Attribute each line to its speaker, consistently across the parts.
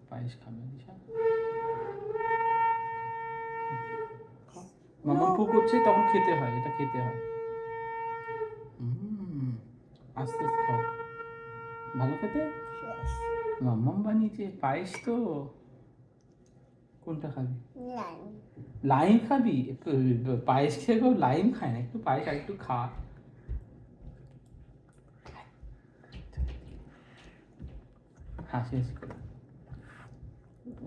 Speaker 1: পায়েস খাবে দিশা। মামা পু করছে তখন খেতে হয়, এটা খেতে হয়। আস্তে আস্তে খাও, ভালো খেতে। মাম্মাম বানিয়েছে পায়েস তো। কোনটা খাবি? লাইম খাবি? পায়েস খেয়ে কেউ লাইম খায় না, একটু পায়েস আর একটু খা। হাসি হাসি করে।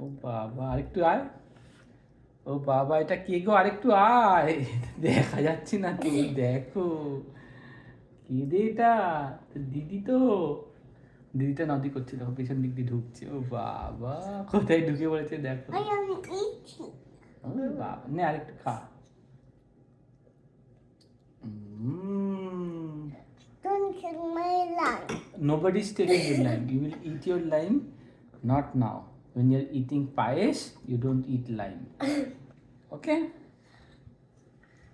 Speaker 1: ও বাবা আরেকটু আয়। ও বাবা এটা কে গো, আরেকটু আয়। দেখা যাচ্ছে না তো, দেখো কে দে এটা, দিদি তো। দিদিটা নদী করছে, দেখো পেছন দিক দিয়ে ঢুকছে। ও বাবা কোথায় ঢুকে পড়েছে দেখো। ও বাবা নে আরেকটু খা।
Speaker 2: Don't take my line.
Speaker 1: Nobody's taking your lime. You will eat your lime, not now. When you're eating payas, you don't eat lime. Okay?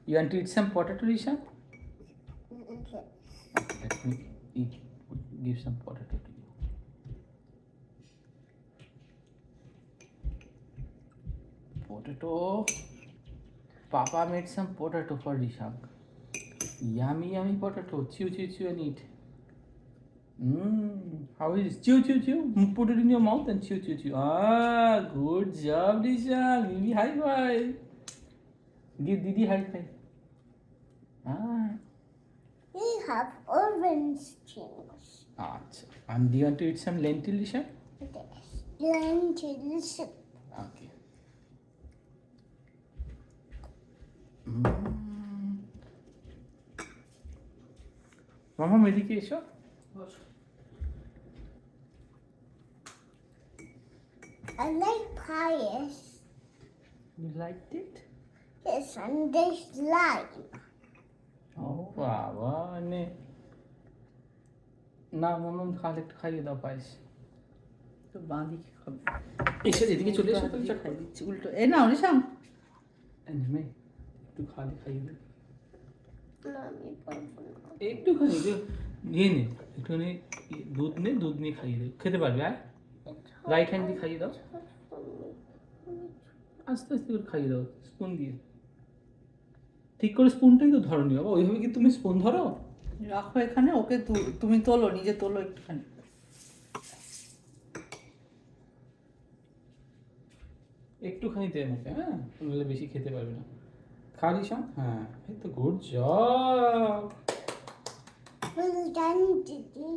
Speaker 1: You want to eat some potato, Risha?
Speaker 2: Okay.
Speaker 1: Let me eat, give some potato to you. Potato. Papa made some potato for Risha. Yummy, yummy potato. Chew, chew, chew and eat. How is it? Chew, chew, chew. Put it in your mouth and chew, chew, chew. Ah, good job, Risha. Give me high five. Give Didi high five. Ah.
Speaker 2: We have orange things.
Speaker 1: Achha. And do you want to eat some lentil, Risha?
Speaker 2: Yes. Lentils.
Speaker 1: Okay. Mama, এদিকে এসো।
Speaker 2: I like pies.
Speaker 1: You liked it?
Speaker 2: Yes, and there's lime.
Speaker 1: ও বাবা নে না মনন খালে একটু খাইয়ে দাও পায়েস।
Speaker 3: তো বাঁ দিকে খাবে।
Speaker 1: এসে এদিকে চলে এসো তুমি
Speaker 3: খাই দিচ্ছি উল্টো। এ না অনিশাম
Speaker 1: মে একটু খালি খাইয়ে দে।
Speaker 2: Mommy, Papa.
Speaker 1: একটুখানি যে নিয়ে নে, একটুখানি দুধ নে, দুধ নিয়ে খাইয়ে দে, খেতে পারবে। আর রাইট হ্যান্ড দিয়ে খাইয়ে দাও, আস্তে আস্তে করে খাইয়ে দাও স্পুন দিয়ে। ঠিক করে স্পুনটাই তো ধরনি বাবা, ওইভাবে কি তুমি স্পুন ধরো?
Speaker 3: রাখো এখানে, ওকে তুমি তোলো, নিজে তোলো একটুখানি।
Speaker 1: একটুখানি দে আমাকে, হ্যাঁ নইলে বেশি খেতে পারবে না। খা রিশান, হ্যাঁ এই তো good job.
Speaker 2: Well done, Didi.